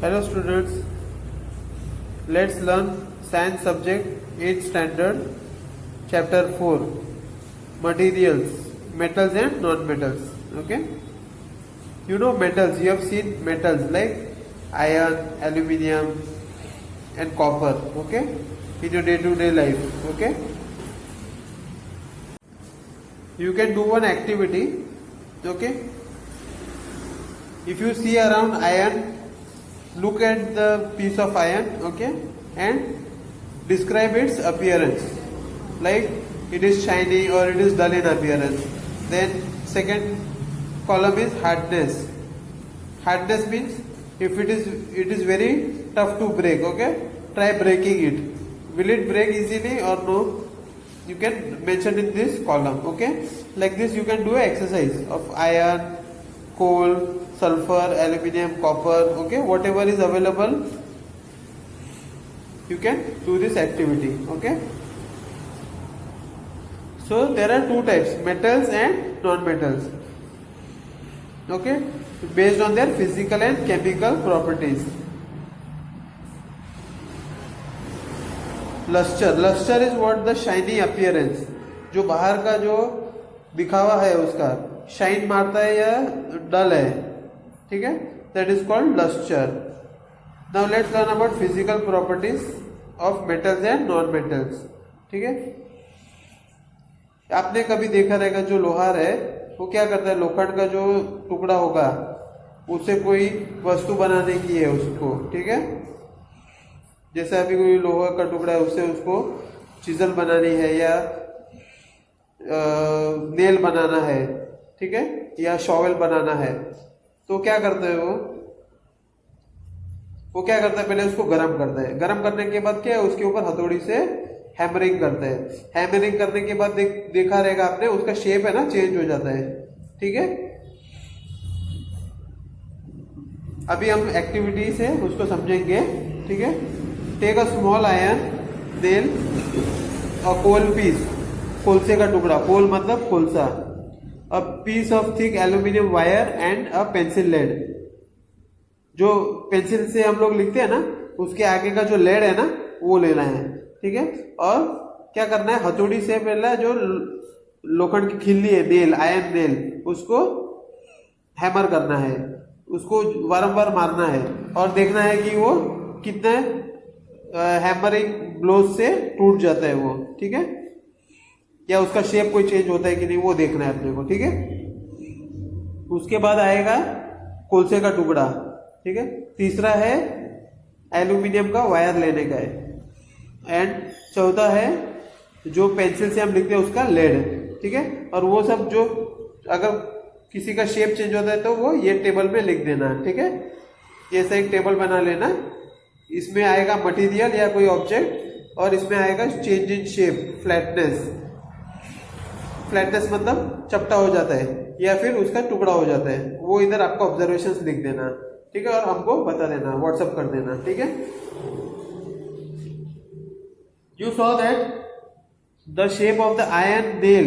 Hello students, let's learn science subject 8th standard chapter 4 materials, metals and non-metals. Okay, you know metals, you have seen metals like iron, aluminium and copper, okay, in your day-to-day life. Okay, you can do one activity. Okay, if you see around iron, look at the piece of iron, okay, and describe its appearance, like it is shiny or it is dull in appearance. Then second column is hardness. Hardness means if it is very tough to break, okay, try breaking it. Will it break easily or no? You can mention in this column, okay. Like this you can do an exercise of iron, coal, sulfur, aluminium, copper, okay, whatever is available, you can do this activity, okay. So there are two types, metals and non-metals, okay, based on their physical and chemical properties. Luster is what? The shiny appearance, जो बाहर का जो दिखावा है उसका shine मारता है या डल है, ठीक है, that is called luster. Now let's learn about physical properties of metals and non-metals. ठीक है, आपने कभी देखा रहेगा जो लोहार है वो क्या करता है, लोखंड का जो टुकड़ा होगा उससे कोई वस्तु बनाने की है उसको, ठीक है, जैसे अभी कोई लोहा का टुकड़ा है उससे उसको चिजल बनानी है या नेल बनाना है, ठीक है, या शॉवेल बनाना है, तो क्या करते हैं वो क्या करता है, पहले उसको गर्म करता है, गर्म करने के बाद क्या है, उसके ऊपर हथौड़ी से हैमरिंग करते हैं, हैमरिंग करने के बाद देखा रहेगा आपने उसका शेप है ना चेंज हो जाता है, ठीक है। अभी हम एक्टिविटी से उसको समझेंगे, ठीक है। Take a small iron nail और कोल पीस, कोलसे का टुकड़ा, कोल मतलब कोलसा, a piece of thick aluminium wire and a pencil lead, जो पेंसिल से हम लोग लिखते हैं ना उसके आगे का जो लेड है ना वो लेना है, ठीक है। और क्या करना है, हथौड़ी से पहले जो लोखंड की खिल्ली है, नेल, आयरन नेल, उसको हैमर करना है, उसको बारंबार मारना है और देखना है कि वो कितने हैमरिंग ब्लोज से टूट जाता है वो, ठीक है, या उसका शेप कोई चेंज होता है कि नहीं वो देखना है अपने को, ठीक है। उसके बाद आएगा कोलसे का टुकड़ा, ठीक है। तीसरा है एल्यूमिनियम का वायर लेने का है, एंड चौथा है जो पेंसिल से हम लिखते हैं उसका लेड, ठीक है। और वो सब जो अगर किसी का शेप चेंज होता है तो वो ये टेबल में लिख देना, ठीक है। जैसा एक टेबल बना लेना, इसमें आएगा मटेरियल या कोई ऑब्जेक्ट और इसमें आएगा change in shape, flatness, flatness मतलब चपटा हो जाता है या फिर उसका टुकड़ा हो जाता है, वो इधर आपको ऑब्जर्वेशंस लिख देना, ठीक है, और हमको बता देना, व्हाट्सएप कर देना, ठीक है। You saw that the shape of the iron nail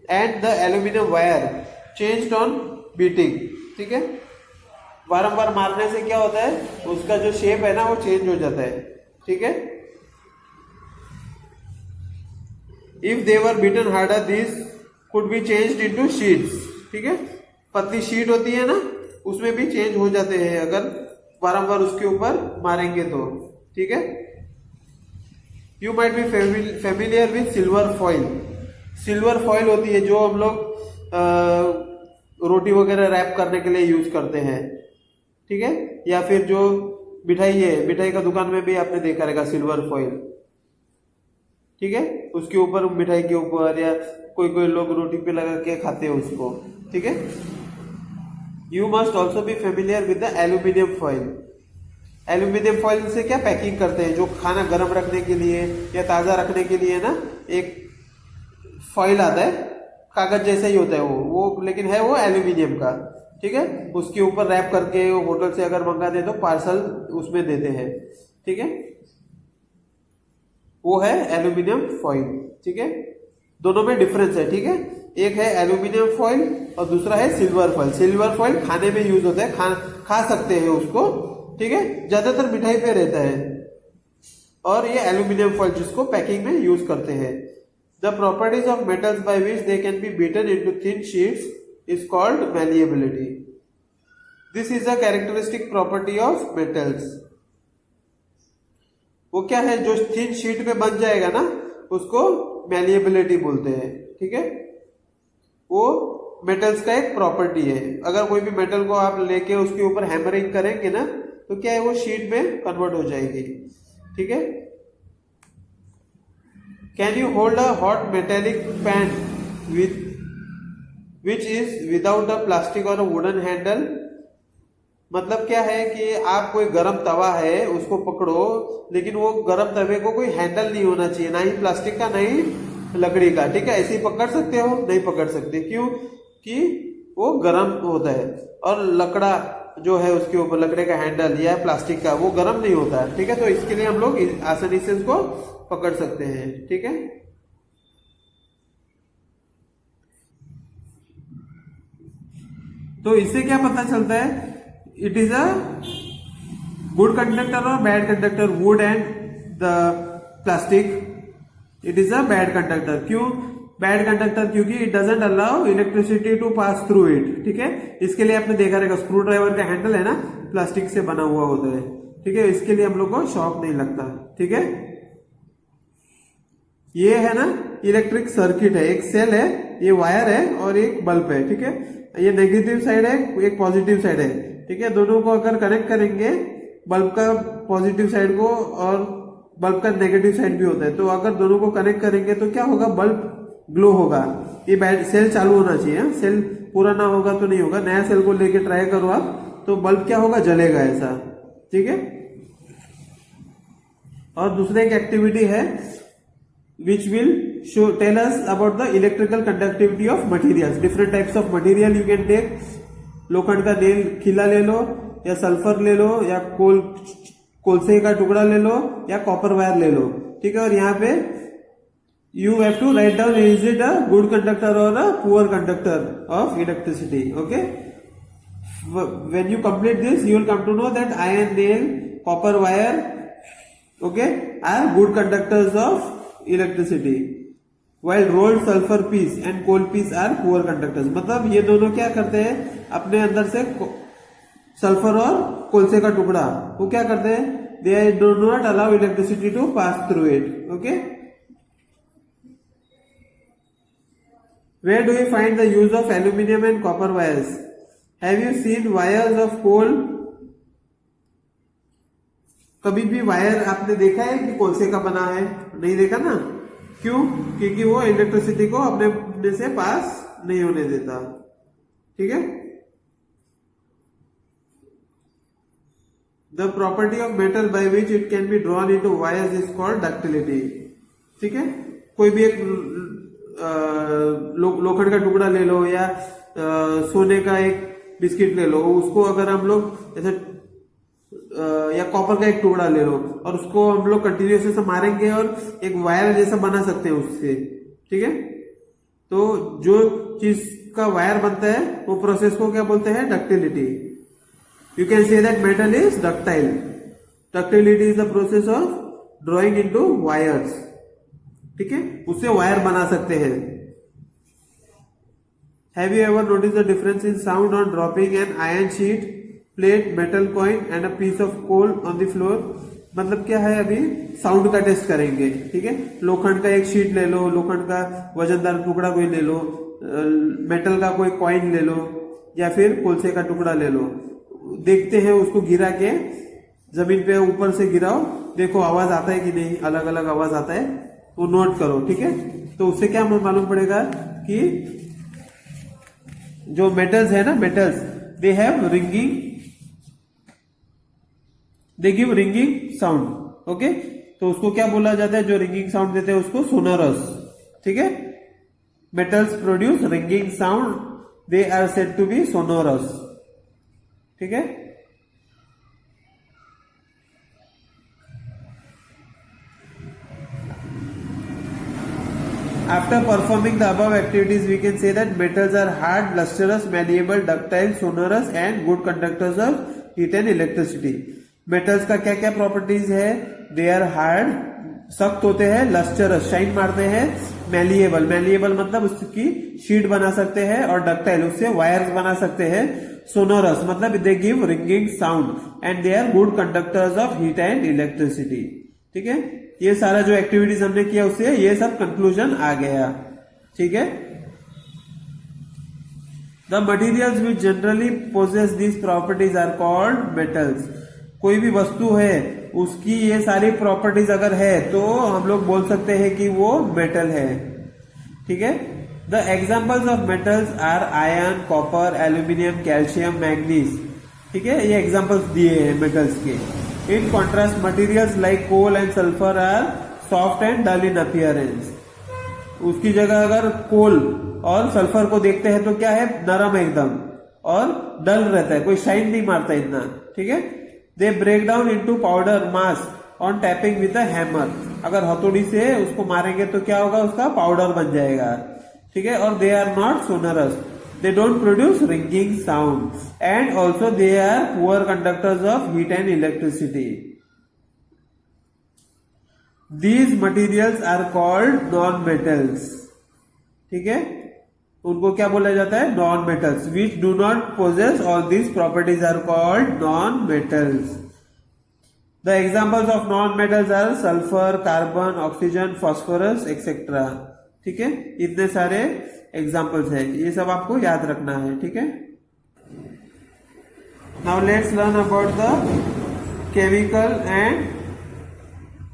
and the aluminium wire changed on beating, ठीक है। बारंबार मारने से क्या होता है, उसका जो शेप है ना वो चेंज हो जाता है, ठीक है। If they were beaten harder this could be changed into sheets, ठीक है। पतली शीट होती है ना उसमें भी चेंज हो जाते हैं अगर बारंबार उसके ऊपर मारेंगे तो, ठीक है। You might be familiar with silver foil. Silver foil होती है जो हम लोग रोटी वगैरह रैप करने के लिए यूज करते हैं, ठीक है, या फिर जो मिठाई है, मिठाई का दुकान में भी आपने देखा रहेगा सिल्वर फॉइल, ठीक है, उसके ऊपर मिठाई के ऊपर या कोई लोग रोटी पे लगा के खाते हैं उसको, ठीक है। You must also be familiar with the aluminium foil. Aluminium foil से क्या पैकिंग करते हैं, जो खाना गर्म रखने के लिए या ताज़ा रखने के लिए ना एक फॉइल आता है, कागज जैसा ही होता है वो लेकिन है वो एल्यूमिनियम का, ठीक है। उसके ऊपर रैप करके होटल से अगर मंगा दे तो पार्सल उसमें देते हैं, ठीक है, वो है एल्यूमिनियम फॉइल, ठीक है। दोनों में डिफरेंस है, ठीक है। एक है एल्यूमिनियम फॉइल और दूसरा है सिल्वर फॉइल। सिल्वर फॉइल खाने में यूज होता है, खा सकते हैं उसको, ठीक है, ज्यादातर मिठाई पे रहता है। और ये एल्यूमिनियम फॉइल जिसको पैकिंग में यूज करते हैं। The properties of metals by which they can be beaten into thin sheets is called malleability. This is a characteristic property of metals. वो क्या है, जो थिन शीट पे बन जाएगा ना उसको मैलिएबिलिटी बोलते हैं। ठीक है, वो मेटल्स का एक प्रॉपर्टी है। अगर कोई भी मेटल को आप लेके उसके ऊपर हैमरिंग करेंगे ना तो क्या है, वो शीट में कन्वर्ट हो जाएगी। ठीक है, can you hold a hot metallic pan which is without a plastic और अ वुडन हैंडल। मतलब क्या है कि आप कोई गरम तवा है उसको पकड़ो, लेकिन वो गरम तवे को कोई हैंडल नहीं होना चाहिए, ना ही प्लास्टिक का ना ही लकड़ी का। ठीक है, ऐसे ही पकड़ सकते हो, नहीं पकड़ सकते, क्यों कि वो गरम होता है। और लकड़ा जो है उसके ऊपर लकड़े का हैंडल या प्लास्टिक का, वो गरम नहीं होता है। ठीक है, तो इसके लिए हम लोग आसानी से इसको पकड़ सकते हैं। ठीक है, तो इससे क्या पता चलता है, it is a good conductor और bad conductor. Wood and the plastic, it is a bad conductor. क्यों बैड कंडक्टर? क्योंकि it doesn't allow electricity to pass through it. ठीक है, इसके लिए आपने देखा रहेगा स्क्रू ड्राइवर का हैंडल है ना, प्लास्टिक से बना हुआ होता है। ठीक है, इसके लिए हम लोग को शॉक नहीं लगता। ठीक है, ये है ना इलेक्ट्रिक सर्किट है, एक सेल है, ये वायर है और एक बल्ब है। ठीक है, ये नेगेटिव साइड है, एक पॉजिटिव साइड है। ठीक है, दोनों को अगर कनेक्ट करेंगे, बल्ब का पॉजिटिव साइड को और बल्ब का नेगेटिव साइड भी होता है, तो अगर दोनों को कनेक्ट करेंगे तो क्या होगा, बल्ब ग्लो होगा। ये बैट सेल चालू होना चाहिए, सेल पूरा ना होगा तो नहीं होगा। नया सेल को लेके ट्राई करो आप, तो बल्ब क्या होगा, जलेगा ऐसा। ठीक है, और दूसरा एक एक्टिविटी है which will tell us about the electrical conductivity of materials. Different types of material you can take. लोखंड का नेल खिला ले लो, या सल्फर ले लो, या कोलसे का टुकड़ा ले लो, या कॉपर वायर ले लो। ठीक है, और यहाँ पे you have to write down is it a good conductor or a poor conductor of electricity. Okay, when you complete this you will come to know that iron nail, copper wire, okay, are good conductors of electricity, while rolled sulfur piece and coal piece are poor conductors। मतलब ये दोनों क्या करते हैं, अपने अंदर से sulphur और कोलसे का टुकड़ा वो क्या करते हैं, they do not allow electricity to pass through it। okay, where do we find the use of aluminum and copper wires? Have you seen wires of coal? कभी भी वायर आपने देखा है कि कोलसे का बना है? नहीं देखा ना, क्यों? क्योंकि वो इलेक्ट्रिसिटी को अपने से पास नहीं होने देता। ठीक है, the property of metal by which it can be drawn into wires is called ductility. ठीक है, कोई भी एक लोखंड का टुकड़ा ले लो, या सोने का एक बिस्किट ले लो, उसको अगर हम लोग ऐसे या कॉपर का एक टुकड़ा ले लो और उसको हम लोग कंटिन्यूस से मारेंगे और एक वायर जैसा बना सकते हैं उससे। ठीक है, तो जो चीज का वायर बनता है वो प्रोसेस को क्या बोलते हैं, ductility. You can say that metal is ductile. Ductility is the process of drawing into wires. ठीक है, उससे वायर बना सकते हैं। Have you ever notice the difference in sound on dropping an iron sheet, plate, metal coin and a piece of coal on the floor? मतलब क्या है, अभी साउंड का टेस्ट करेंगे। ठीक है, लोखंड का एक शीट ले लो, लोखंड का वजनदार टुकड़ा कोई ले लो, मेटल का कोई कॉइन ले लो, या फिर कोलसे का टुकड़ा ले लो। देखते हैं उसको गिरा के जमीन पे ऊपर से गिराओ, देखो आवाज आता है कि नहीं, अलग अलग आवाज आता है, वो नोट करो। ठीक है, तो उससे क्या मालूम पड़ेगा कि जो मेटल्स है ना, metals they have ringing, they give ringing sound. Okay, तो उसको क्या बोला जाता है, जो रिंगिंग साउंड देते हैं उसको सोनोरस। ठीक है, metals produce ringing sound, they are said to be sonorous. ठीक है, after performing the above activities we can say that metals are hard, lustrous, malleable, ductile, sonorous and good conductors of heat and electricity। Metals का क्या क्या properties है? They are hard, सख्त होते हैं, lustrous, shine मारते हैं, मैलिएबल, मैलिएबल मतलब उसकी शीट बना सकते हैं, और डक्टाइल, उससे वायर्स बना सकते हैं, सोनोरस मतलब they give ringing sound, and they are good conductors of heat and electricity. ठीक है, ये सारा जो एक्टिविटीज हमने किया उससे ये सब कंक्लूजन आ गया। ठीक है, the materials which generally possess this properties are called metals. कोई भी वस्तु है उसकी ये सारी प्रॉपर्टीज अगर है तो हम लोग बोल सकते हैं कि वो मेटल है। ठीक है, the examples of metals are iron, copper, aluminium, calcium, manganese. ठीक है, ये एग्जाम्पल्स दिए हैं मेटल्स के। In contrast materials like coal and sulphur are soft and dull in appearance. उसकी जगह अगर कोल और सल्फर को देखते हैं तो क्या है? नरम एकदम और डल रहता है, कोई शाइन नहीं मारता इतना। ठीक है, they break down into powder mass on tapping with a hammer. अगर हथौड़ी से उसको मारेंगे तो क्या होगा? उसका पाउडर बन जाएगा। ठीक है, और they are not sonorous, they don't produce ringing sound, and also they are poor conductors of heat and electricity. These materials are called non-metals. ठीक है, उनको क्या बोला जाता है? non-metals, which do not possess all these properties are called non-metals. The examples of non-metals are sulfur, carbon, oxygen, phosphorus, etc. ठीक है, इतने सारे एग्जाम्पल्स है, ये सब आपको याद रखना है। ठीक है, now let's learn about the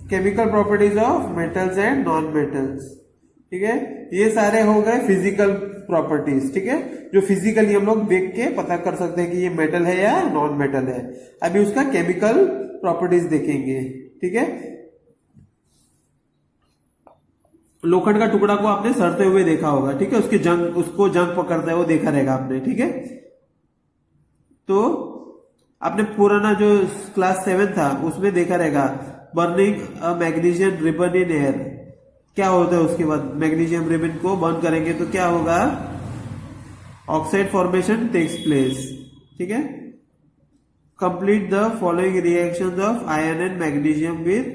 chemical properties of metals and non metals. ठीक है, ये सारे हो गए फिजिकल प्रॉपर्टीज। ठीक है, जो फिजिकली हम लोग देख के पता कर सकते हैं कि ये मेटल है या नॉन मेटल है। अभी उसका केमिकल प्रॉपर्टीज देखेंगे। ठीक है, लोखंड का टुकड़ा को आपने सड़ते हुए देखा होगा। ठीक है, उसको जंग पकड़ता है वो देखा रहेगा आपने। ठीक है, तो आपने पुराना जो क्लास 7 था उसमें देखा रहेगा burning a magnesium ribbon in air. क्या होता है उसके बाद? मैग्नीशियम रिबन को बर्न करेंगे तो क्या होगा? Oxide formation takes place. ठीक है, complete the following reactions of iron and magnesium with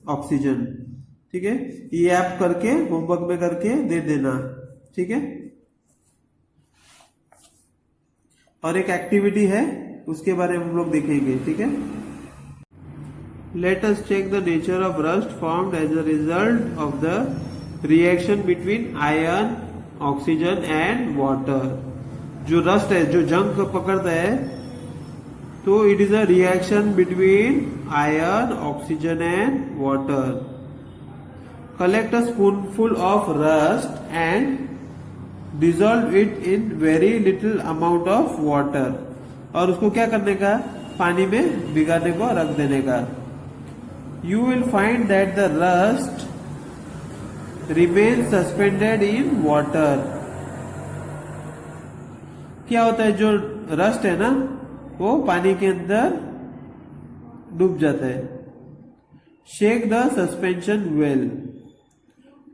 oxygen. ठीक है, ये आप करके होमवर्क में करके दे देना। ठीक है, और एक एक्टिविटी है उसके बारे में हम लोग देखेंगे। ठीक है, let us check the nature of rust formed as a result of the reaction between iron, oxygen and water. जो रस्ट है, जो जंग पकड़ता है, तो it is a reaction between iron, oxygen and water. Collect a spoonful of rust and dissolve it in very little amount of water. और उसको क्या करने का? पानी में भिगाने को रख देने का। You will find that the rust remains suspended in water. क्या होता है? जो रस्ट है ना वो पानी के अंदर डूब जाता है। Shake the suspension well.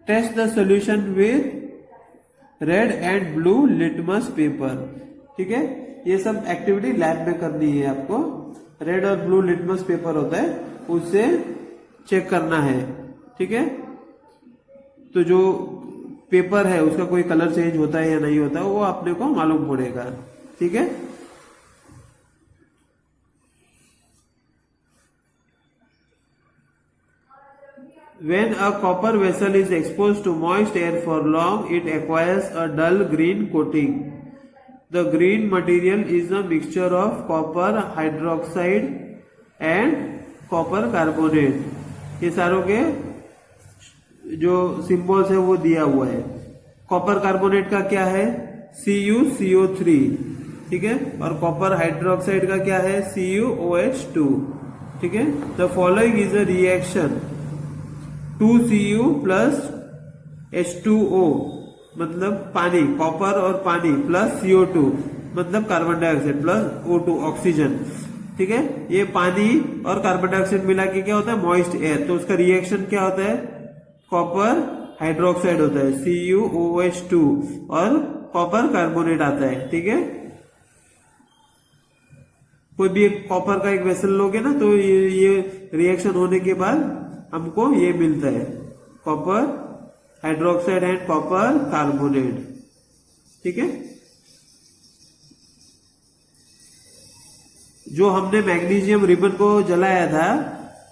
Test the solution with red and blue litmus paper. ठीक है, ये सब एक्टिविटी लैब में करनी है आपको। रेड और ब्लू लिटमस पेपर होता है, उससे चेक करना है। ठीक है, तो जो पेपर है उसका कोई कलर चेंज होता है या नहीं होता वो अपने को मालूम पड़ेगा। ठीक है, when a copper vessel is exposed to moist air for long, it acquires a dull green coating. The green material is a mixture of copper hydroxide and copper carbonate. ये सारों के जो सिंबल्स है वो दिया हुआ है। कॉपर कार्बोनेट का क्या है? CuCO3। ठीक है, और कॉपर हाइड्रोक्साइड का क्या है? CuOH2। ठीक है, the following is a reaction 2Cu plus H2O मतलब पानी, कॉपर और पानी, प्लस CO2 मतलब carbon dioxide, plus O2 oxygen. ठीक है, ये पानी और कार्बन डाइऑक्साइड मिला के क्या होता है? Moist air. तो उसका रिएक्शन क्या होता है? कॉपर हाइड्रोक्साइड होता है CuOH2 और कॉपर कार्बोनेट आता है। ठीक है, कोई भी एक कॉपर का एक वेसल लोगे ना तो ये रिएक्शन होने के बाद हमको ये मिलता है copper hydroxide and copper carbonate. ठीक है, जो हमने मैग्नीशियम रिबन को जलाया था,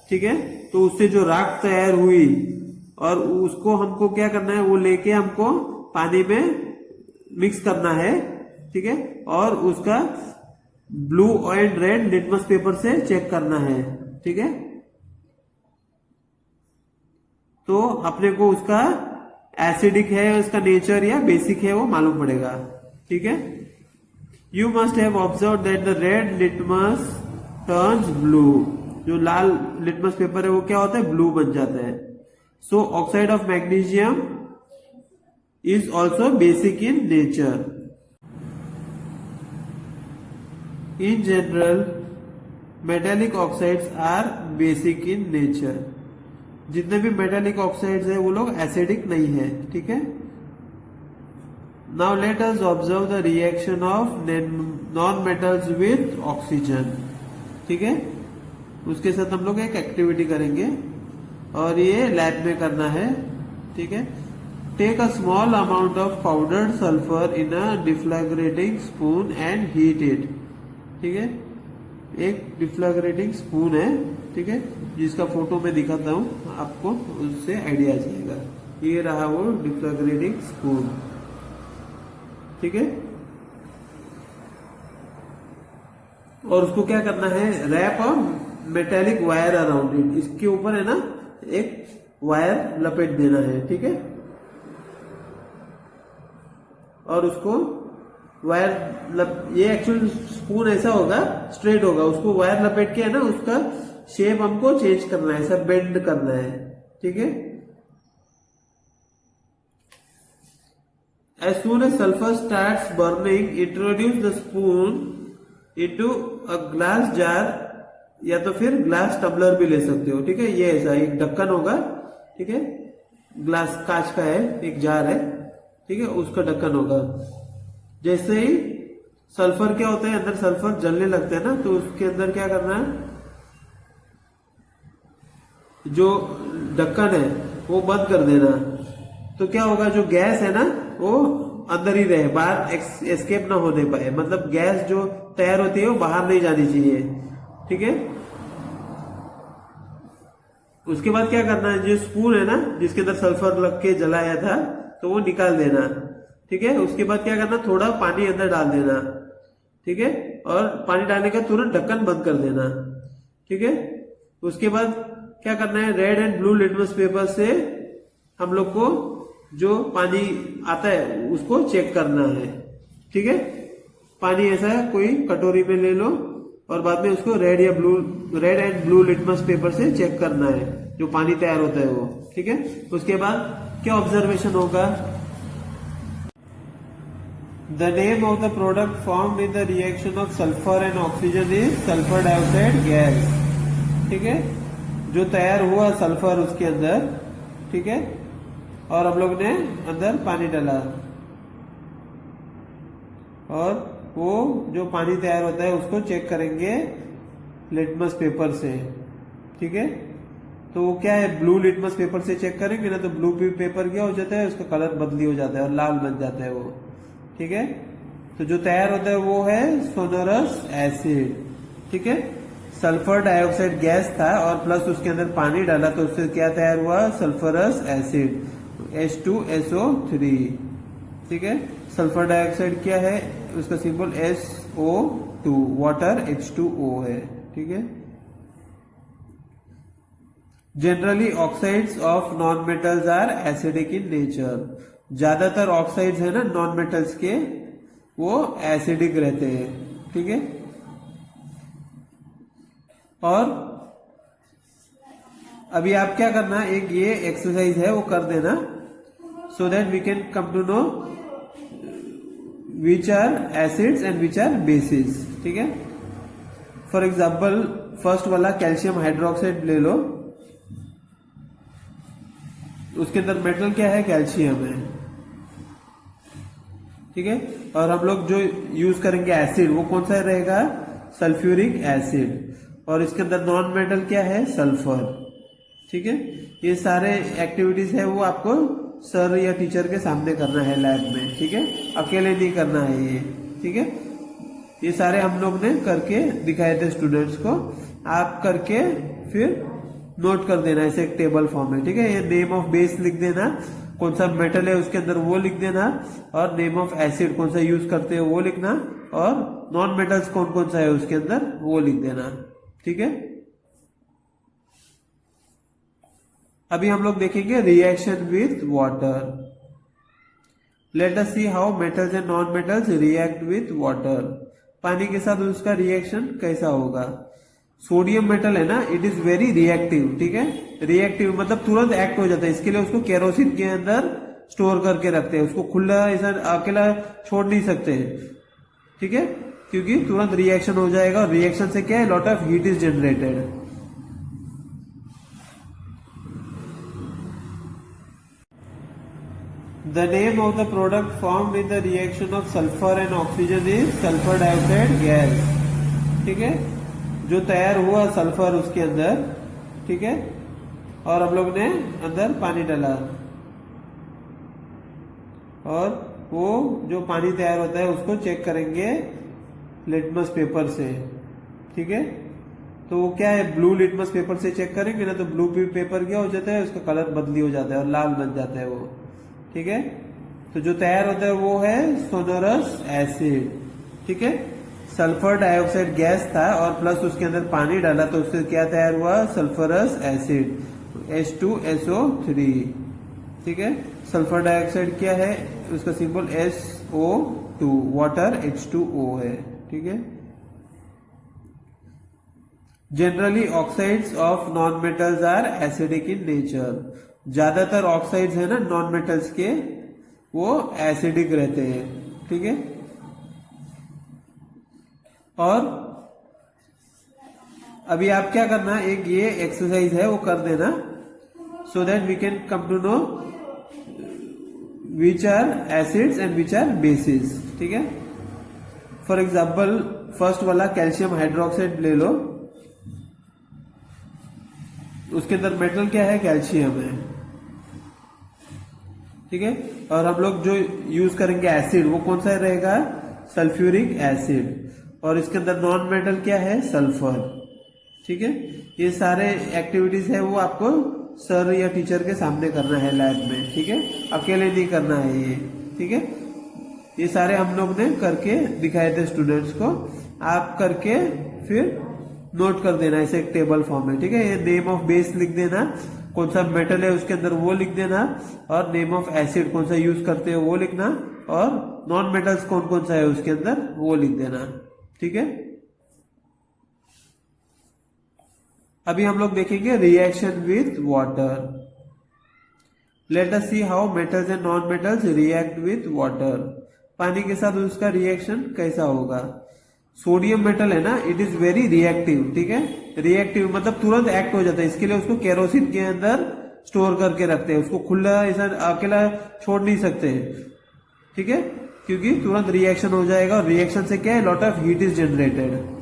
ठीक है, तो उससे जो राख तैयार हुई और उसको हमको क्या करना है, वो लेके हमको पानी में मिक्स करना है। ठीक है, और उसका blue and red litmus paper से चेक करना है। ठीक है, तो अपने को उसका एसिडिक है उसका नेचर या बेसिक है वो मालूम पड़ेगा। ठीक है, you must have observe that the red litmus turns blue. जो लाल लिटमस पेपर है वो क्या होता है, ब्लू बन जाता है। So oxide of magnesium is also basic in nature. In general, metallic oxides are basic in nature. जितने भी मेटेलिक ऑक्साइड्स है वो लोग एसिडिक नहीं है। ठीक है, now let us observe the reaction of non metals with oxygen. ठीक है, उसके साथ हम लोग एक एक्टिविटी करेंगे और ये लैब में करना है। ठीक है, take a small amount of powdered sulphur in a deflagrating spoon and heat it. ठीक है, एक डिफ्लैग्रेटिंग स्पून है, ठीक है, जिसका फोटो मैं दिखाता हूं आपको, उससे आइडिया आ जाएगा। ये रहा वो डिफ्लैग्रेटिंग स्पून। ठीक है, और उसको क्या करना है, wrap a metallic wire around it. इसके ऊपर है ना एक वायर लपेट देना है। ठीक है, और उसको वायर ये एक्चुअल स्पून ऐसा होगा, स्ट्रेट होगा, उसको वायर लपेट के है ना उसका शेप हमको चेंज करना है, ऐसा बेंड करना है। ठीक है, as soon as sulphur starts burning introduce the spoon into a glass jar, या तो फिर ग्लास टम्बलर भी ले सकते हो। ठीक है, ये ऐसा एक ढक्कन होगा। ठीक है, ग्लास कांच का है, एक जार है। ठीक है, उसका ढक्कन होगा। जैसे ही सल्फर क्या होता है, अंदर सल्फर जलने लगता है ना, तो उसके अंदर क्या करना है, जो ढक्कन है वो बंद कर देना। तो क्या होगा, जो गैस है ना वो अंदर ही रहे, बाहर एस्केप ना होने पाए। मतलब गैस जो तैयार होती है वो बाहर नहीं जानी चाहिए। ठीक है, उसके बाद क्या करना है, जो स्पून है ना जिसके अंदर सल्फर लग के जलाया था, तो वो निकाल देना। ठीक है, उसके बाद क्या करना, थोड़ा पानी अंदर डाल देना। ठीक है, और पानी डालने का तुरंत ढक्कन बंद कर देना। ठीक है, उसके बाद क्या करना है, red and blue litmus paper से हम लोग को जो पानी आता है उसको चेक करना है। ठीक है, पानी ऐसा कोई कटोरी में ले लो और बाद में उसको red and blue litmus paper से चेक करना है, जो पानी तैयार होता है वो। ठीक है, उसके बाद क्या ऑब्जर्वेशन होगा, The name of the product formed in the reaction of sulfur and oxygen is sulfur dioxide gas. ठीक है, जो तैयार हुआ सल्फर उसके अंदर, ठीक है, और हम लोग ने अंदर पानी डाला और वो जो पानी तैयार होता है उसको चेक करेंगे लिटमस पेपर से। ठीक है, तो वो क्या है, ब्लू लिटमस पेपर से चेक करेंगे ना, तो ब्लू पेपर क्या हो जाता है, उसका कलर बदली हो जाता है और लाल बन जाता है वो। ठीक है, तो जो तैयार होता है वो है सोनोरस एसिड। ठीक है, सल्फर डाइऑक्साइड गैस था और प्लस उसके अंदर पानी डाला तो उससे क्या तैयार हुआ, सल्फरस एसिड H2SO3। ठीक है, सल्फर डाइऑक्साइड क्या है, उसका सिंबल SO2, वाटर H2O है। ठीक है, generally oxides of non metals are acidic in nature. ज्यादातर ऑक्साइड्स है ना नॉन मेटल्स के, वो एसिडिक रहते हैं। ठीक है, और अभी आप क्या करना, एक ये एक्सरसाइज है वो कर देना, so that we can come to know which are acids and which are bases. ठीक है, फॉर एग्जाम्पल फर्स्ट वाला कैल्शियम हाइड्रोक्साइड ले लो, उसके अंदर मेटल क्या है, कैल्शियम है। ठीक है, और हम लोग जो यूज करेंगे एसिड वो कौन सा रहेगा, सल्फ्यूरिक एसिड, और इसके अंदर नॉन मेटल क्या है, सल्फर। ठीक है, ये सारे एक्टिविटीज है वो आपको सर या टीचर के सामने करना है लैब में। ठीक है, अकेले नहीं करना है ये। ठीक है, ये सारे हम लोग ने करके दिखाए थे स्टूडेंट्स को, आप करके फिर नोट कर देना ऐसे एक टेबल फॉर्म में। ठीक है, ये नेम ऑफ बेस लिख देना, कौन सा मेटल है उसके अंदर वो लिख देना, और नेम ऑफ एसिड कौन सा यूज करते हैं वो लिखना, और नॉन मेटल्स कौन कौन सा है उसके अंदर वो लिख देना। ठीक है, अभी हम लोग देखेंगे reaction with water. Let us see how metals and non metals react with water. पानी के साथ उसका रिएक्शन कैसा होगा। सोडियम मेटल है ना, इट इज वेरी रिएक्टिव। ठीक है, रिएक्टिव मतलब तुरंत एक्ट हो जाता है, इसके लिए उसको केरोसिन के अंदर स्टोर करके रखते हैं, उसको खुला ऐसा अकेला छोड़ नहीं सकते। ठीक है, क्योंकि तुरंत रिएक्शन हो जाएगा, और रिएक्शन से क्या है, lot of heat is generated. The name of the product formed in the reaction of sulfur and oxygen is sulfur dioxide gas। ठीक है, जो तैयार हुआ सल्फर उसके अंदर, ठीक है, और हम लोग ने अंदर पानी डाला, और वो जो पानी तैयार होता है उसको चेक करेंगे लिटमस पेपर से। ठीक है, तो वो क्या है, ब्लू लिटमस पेपर से चेक करेंगे ना, तो ब्लू पेपर क्या हो जाता है, उसका कलर बदली हो जाता है और लाल बन जाता है वो। ठीक है, तो जो तैयार होता है वो है सोनोरस एसिड। ठीक है, सल्फर डाइऑक्साइड गैस था और प्लस उसके अंदर पानी डाला, तो उससे क्या तैयार हुआ, सल्फरस एसिड H2SO3। ठीक है, सल्फर डाइऑक्साइड क्या है, उसका सिंबल SO2, वाटर H2O है। ठीक है, generally oxides of non metals are acidic in nature. ज्यादातर ऑक्साइड्स है ना नॉन मेटल्स के, वो एसिडिक रहते हैं। ठीक है, और अभी आप क्या करना, एक ये एक्सरसाइज है वो कर देना, so that we can come to know which are acids and which are bases. ठीक है, फॉर एग्जाम्पल फर्स्ट वाला कैल्शियम हाइड्रोक्साइड ले लो, उसके अंदर मेटल क्या है, कैल्शियम है। ठीक है, और हम लोग जो यूज करेंगे एसिड, वो कौन सा रहेगा, सल्फ्यूरिक एसिड, और इसके अंदर नॉन मेटल क्या है, सल्फर। ठीक है, ये सारे एक्टिविटीज है वो आपको सर या टीचर के सामने करना है लैब में। ठीक है, अकेले नहीं करना है ये। ठीक है, ये सारे हम लोग ने करके दिखाए थे स्टूडेंट्स को, आप करके फिर नोट कर देना ऐसे एक टेबल फॉर्म में। ठीक है, ये नेम ऑफ बेस लिख देना, कौन सा मेटल है उसके अंदर वो लिख देना, और नेम ऑफ एसिड कौन सा यूज करते हो वो लिखना, और नॉन मेटल्स कौन कौन सा है उसके अंदर वो लिख देना। ठीक है, अभी हम लोग देखेंगे reaction with water. Let us see how metals and non metals react with water. पानी के साथ उसका रिएक्शन कैसा होगा। सोडियम मेटल है ना, इट इज वेरी रिएक्टिव। ठीक है, रिएक्टिव मतलब तुरंत एक्ट हो जाता है, इसके लिए उसको केरोसिन के अंदर स्टोर करके रखते हैं, उसको खुला ऐसा अकेला छोड़ नहीं सकते। ठीक है, क्योंकि तुरंत रिएक्शन हो जाएगा, और रिएक्शन से क्या है, lot of heat is generated.